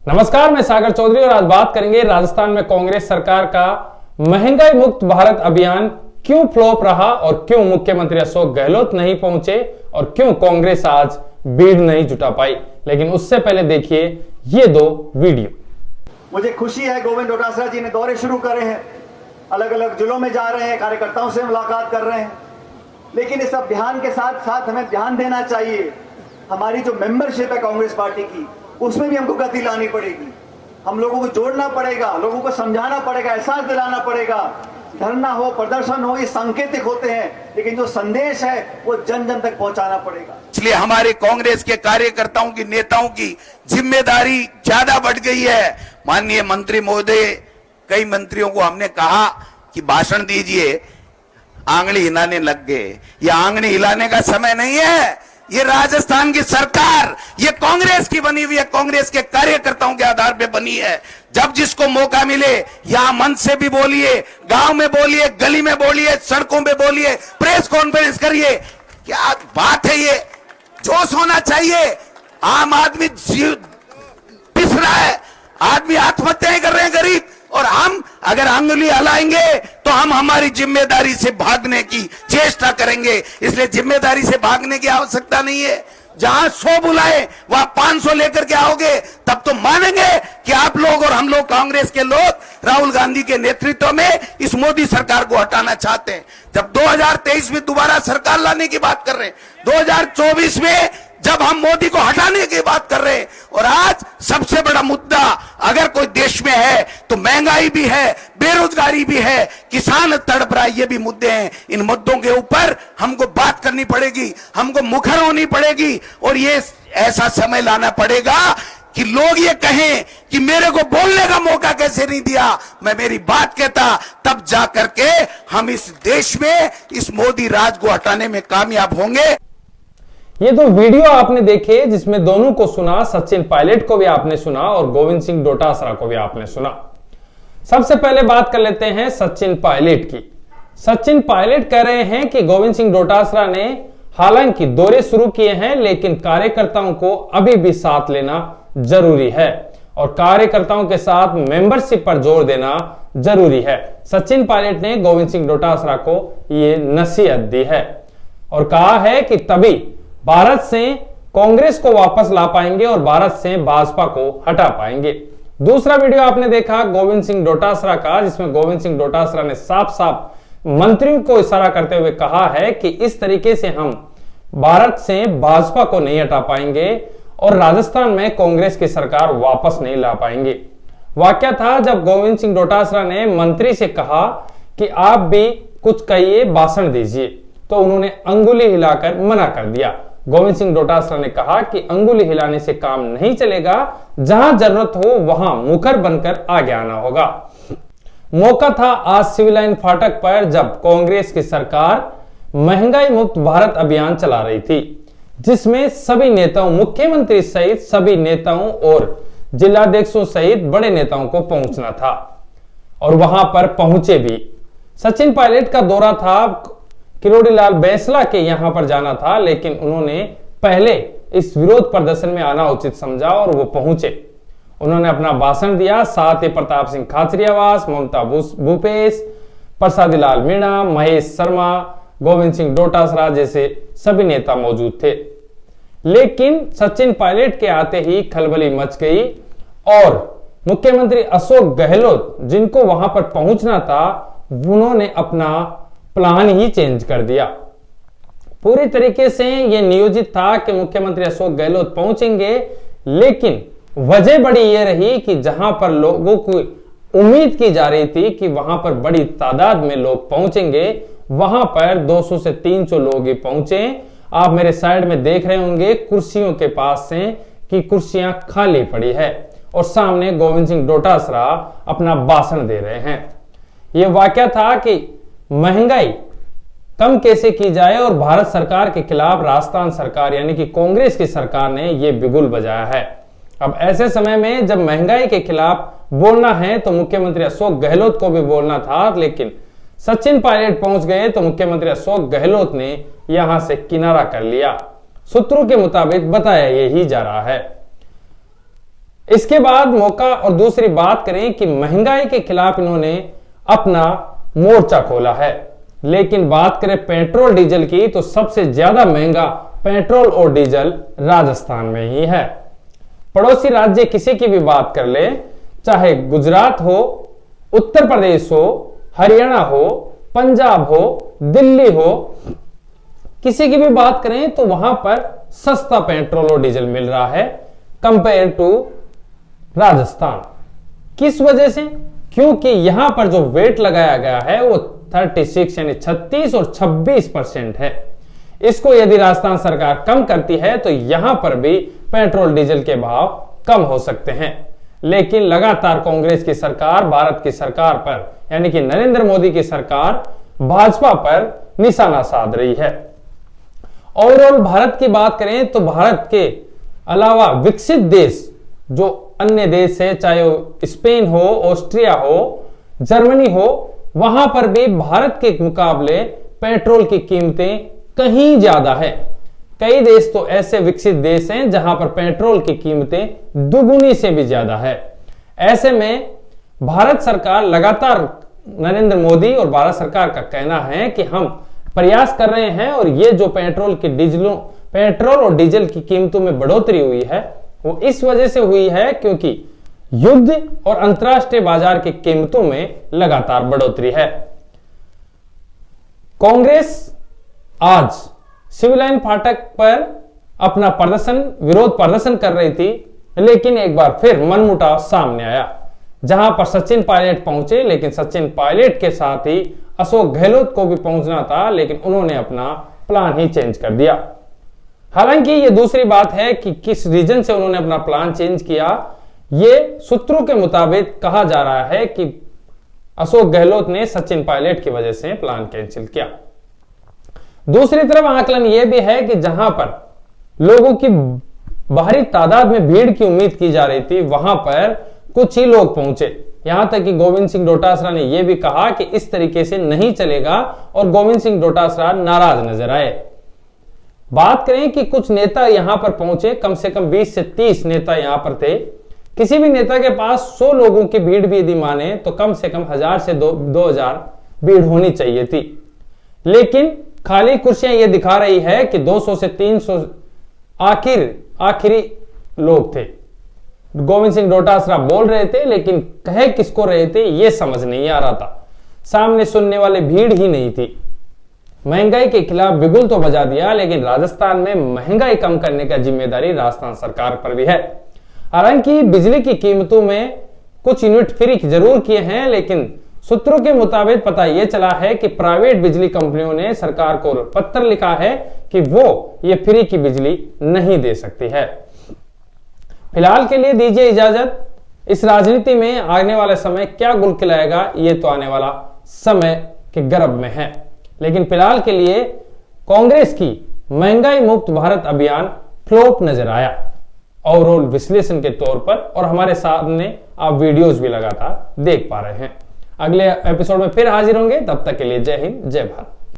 नमस्कार, मैं सागर चौधरी और आज बात करेंगे राजस्थान में कांग्रेस सरकार का महंगाई मुक्त भारत अभियान क्यों फ्लॉप रहा और क्यों मुख्यमंत्री अशोक गहलोत नहीं पहुंचे और क्यों कांग्रेस आज भीड़ नहीं जुटा पाई। लेकिन उससे पहले देखिए ये दो वीडियो। मुझे खुशी है गोविंद डोटासरा जी ने दौरे शुरू करे हैं, अलग अलग जिलों में जा रहे हैं, कार्यकर्ताओं से मुलाकात कर रहे हैं। लेकिन इस अभियान के साथ साथ हमें ध्यान देना चाहिए, हमारी जो मेंबरशिप है कांग्रेस पार्टी की, उसमें भी हमको गति लानी पड़ेगी। हम लोगों को जोड़ना पड़ेगा, लोगों को समझाना पड़ेगा, एहसास दिलाना पड़ेगा। धरना हो, प्रदर्शन हो, ये सांकेतिक होते हैं, लेकिन जो संदेश है वो जन जन तक पहुंचाना पड़ेगा। इसलिए हमारे कांग्रेस के कार्यकर्ताओं की, नेताओं की जिम्मेदारी ज्यादा बढ़ गई है। माननीय मंत्री महोदय, कई मंत्रियों को हमने कहा कि भाषण दीजिए, आंगली हिलाने लग गए। ये आंगली हिलाने का समय नहीं है। ये राजस्थान की सरकार ये कांग्रेस की बनी हुई है, कांग्रेस के कार्यकर्ताओं के आधार पे बनी है। जब जिसको मौका मिले यहां मंच से भी बोलिए, गांव में बोलिए, गली में बोलिए, सड़कों पे बोलिए, प्रेस कॉन्फ्रेंस करिए। क्या बात है, ये जोश होना चाहिए। आम आदमी पिस रहा है, आदमी आत्महत्याएं कर रहे हैं गरीब, और हम अगर अंगुली हलाएंगे तो हम हमारी जिम्मेदारी से भागने की चेष्टा करेंगे। इसलिए जिम्मेदारी से भागने की आवश्यकता नहीं है। जहां 100 बुलाए वहां 500 लेकर के आओगे, तब तो मानेंगे कि आप लोग और हम लोग, कांग्रेस के लोग राहुल गांधी के नेतृत्व में इस मोदी सरकार को हटाना चाहते हैं। जब 2023 में दोबारा सरकार लाने की बात कर रहे हैं, 2024 में जब हम मोदी को हटाने की बात कर रहे हैं, और आज सबसे बड़ा मुद्दा अगर कोई देश में है तो महंगाई भी है, बेरोजगारी भी है, किसान तड़प रहा है, ये भी मुद्दे हैं। इन मुद्दों के ऊपर हमको बात करनी पड़ेगी, हमको मुखर होनी पड़ेगी, और ये ऐसा समय लाना पड़ेगा कि लोग ये कहें कि मेरे को बोलने का मौका कैसे नहीं दिया, मैं मेरी बात कहता, तब जा करके हम इस देश में इस मोदी राज को हटाने में कामयाब होंगे। ये दो वीडियो आपने देखे जिसमें दोनों को सुना, सचिन पायलट को भी आपने सुना और गोविंद सिंह डोटासरा को भी आपने सुना। सबसे पहले बात कर लेते हैं सचिन पायलट की। सचिन पायलट कह रहे हैं कि गोविंद सिंह डोटासरा ने हालांकि दौरे शुरू किए हैं, लेकिन कार्यकर्ताओं को अभी भी साथ लेना जरूरी है और कार्यकर्ताओं के साथ मेंबरशिप पर जोर देना जरूरी है। सचिन पायलट ने गोविंद सिंह डोटासरा को यह नसीहत दी है और कहा है कि तभी भारत से कांग्रेस को वापस ला पाएंगे और भारत से भाजपा को हटा पाएंगे। दूसरा वीडियो आपने देखा गोविंद सिंह डोटासरा का, जिसमें गोविंद सिंह डोटासरा ने साफ साफ मंत्रियों को इशारा करते हुए कहा है कि इस तरीके से हम भारत से भाजपा को नहीं हटा पाएंगे और राजस्थान में कांग्रेस की सरकार वापस नहीं ला पाएंगे। वाकया था जब गोविंद सिंह डोटासरा ने मंत्री से कहा कि आप भी कुछ कहिए, भाषण दीजिए, तो उन्होंने अंगुली हिलाकर मना कर दिया। गोविंद सिंह डोटासरा ने कहा कि अंगुली हिलाने से काम नहीं चलेगा, जहां जरूरत हो वहां मुखर बनकर आगे आना होगा। मौका था आज सिविल लाइन फाटक पर जब कांग्रेस की सरकार महंगाई मुक्त भारत अभियान चला रही थी, जिसमें सभी नेताओं, मुख्यमंत्री सहित सभी नेताओं और जिलाध्यक्षों सहित बड़े नेताओं को पहुंचना था और वहां पर पहुंचे भी। सचिन पायलट का दौरा था, किरोड़ीलाल बैंसला के यहां पर जाना था, लेकिन उन्होंने पहले इस विरोध प्रदर्शन में आना उचित समझा और वो पहुंचे। उन्होंने अपना भाषण दिया, साथ ही प्रताप सिंह खाचरियावास, ममता भूपेश, प्रसादी लाल मीणा, महेश शर्मा, गोविंद सिंह डोटासरा जैसे सभी नेता मौजूद थे। लेकिन सचिन पायलट के आते ही खलबली मच गई और मुख्यमंत्री अशोक गहलोत, जिनको वहां पर पहुंचना था, उन्होंने अपना प्लान ही चेंज कर दिया। पूरी तरीके से यह नियोजित था कि मुख्यमंत्री अशोक गहलोत पहुंचेंगे, लेकिन वजह बड़ी यह रही कि जहां पर लोगों की उम्मीद की जा रही थी कि वहां पर बड़ी तादाद में लोग पहुंचेंगे, वहां पर 200 से 300 लोग ही पहुंचे। आप मेरे साइड में देख रहे होंगे कुर्सियों के पास से कि कुर्सियां खाली पड़ी है और सामने गोविंद सिंह डोटासरा अपना भाषण दे रहे हैं। यह वाकया था कि महंगाई कम कैसे की जाए और भारत सरकार के खिलाफ राजस्थान सरकार यानी कि कांग्रेस की सरकार ने यह बिगुल बजाया है। अब ऐसे समय में जब महंगाई के खिलाफ बोलना है तो मुख्यमंत्री अशोक गहलोत को भी बोलना था, लेकिन सचिन पायलट पहुंच गए तो मुख्यमंत्री अशोक गहलोत ने यहां से किनारा कर लिया। सूत्रों के मुताबिक बताया यही जा रहा है। इसके बाद मौका और दूसरी बात करें कि महंगाई के खिलाफ इन्होंने अपना मोर्चा खोला है। लेकिन बात करें पेट्रोल डीजल की तो सबसे ज्यादा महंगा पेट्रोल और डीजल राजस्थान में ही है। पड़ोसी राज्य किसी की भी बात कर ले, चाहे गुजरात हो, उत्तर प्रदेश हो, हरियाणा हो, पंजाब हो, दिल्ली हो, किसी की भी बात करें तो वहां पर सस्ता पेट्रोल और डीजल मिल रहा है कंपेयर टू राजस्थान। किस वजह से? क्योंकि यहां पर जो वेट लगाया गया है वो 36 यानी 36 और 26% है। इसको यदि राजस्थान सरकार कम करती है तो यहां पर भी पेट्रोल डीजल के भाव कम हो सकते हैं। लेकिन लगातार कांग्रेस की सरकार, भारत की सरकार पर यानी कि नरेंद्र मोदी की सरकार भाजपा पर निशाना साध रही है। ओवरऑल भारत की बात करें तो भारत के अलावा विकसित देश जो अन्य देश है, चाहे वो स्पेन हो, ऑस्ट्रिया हो, जर्मनी हो, वहां पर भी भारत के मुकाबले पेट्रोल की कीमतें कहीं ज्यादा है। कई देश तो ऐसे विकसित देश हैं जहां पर पेट्रोल की कीमतें दुगुनी से भी ज्यादा है। ऐसे में भारत सरकार लगातार, नरेंद्र मोदी और भारत सरकार का कहना है कि हम प्रयास कर रहे हैं और ये जो पेट्रोल और डीजल की कीमतों में बढ़ोतरी हुई है वो इस वजह से हुई है क्योंकि युद्ध और अंतरराष्ट्रीय बाजार की कीमतों में लगातार बढ़ोतरी है। कांग्रेस आज सिविल लाइन फाटक पर अपना विरोध प्रदर्शन कर रही थी, लेकिन एक बार फिर मनमुटाव सामने आया। जहां पर सचिन पायलट पहुंचे, लेकिन सचिन पायलट के साथ ही अशोक गहलोत को भी पहुंचना था, लेकिन उन्होंने अपना प्लान ही चेंज कर दिया। हालांकि ये दूसरी बात है कि किस रीजन से उन्होंने अपना प्लान चेंज किया। ये सूत्रों के मुताबिक कहा जा रहा है कि अशोक गहलोत ने सचिन पायलट की वजह से प्लान कैंसिल किया। दूसरी तरफ आकलन यह भी है कि जहां पर लोगों की भारी तादाद में भीड़ की उम्मीद की जा रही थी, वहां पर कुछ ही लोग पहुंचे। यहां तक कि गोविंद सिंह डोटासरा ने यह भी कहा कि इस तरीके से नहीं चलेगा और गोविंद सिंह डोटासरा नाराज नजर आए। बात करें कि कुछ नेता यहां पर पहुंचे, कम से कम 20 से 30 नेता यहां पर थे। किसी भी नेता के पास 100 लोगों की भीड़ भी यदि माने तो कम से कम 1000 से 2000 भीड़ होनी चाहिए थी। लेकिन खाली कुर्सियां यह दिखा रही है कि 200 से 300 आखिरी लोग थे। गोविंद सिंह डोटासरा बोल रहे थे, लेकिन कह किसको रहे थे यह समझ नहीं आ रहा था। सामने सुनने वाले भीड़ ही नहीं थी। महंगाई के खिलाफ बिगुल तो बजा दिया, लेकिन राजस्थान में महंगाई कम करने का जिम्मेदारी राजस्थान सरकार पर भी है। हालांकि बिजली की कीमतों में कुछ यूनिट फ्री जरूर किए हैं, लेकिन सूत्रों के मुताबिक पता यह चला है कि प्राइवेट बिजली कंपनियों ने सरकार को पत्र लिखा है कि वो ये फ्री की बिजली नहीं दे सकती है। फिलहाल के लिए दीजिए इजाजत। इस राजनीति में आने वाला समय क्या गुल खिलाएगा ये तो आने वाला समय के गर्भ में है। लेकिन फिलहाल के लिए कांग्रेस की महंगाई मुक्त भारत अभियान फ्लॉप नजर आया ओवरऑल विश्लेषण के तौर पर, और हमारे सामने आप वीडियोस भी लगातार देख पा रहे हैं। अगले एपिसोड में फिर हाजिर होंगे, तब तक के लिए जय हिंद, जय भारत।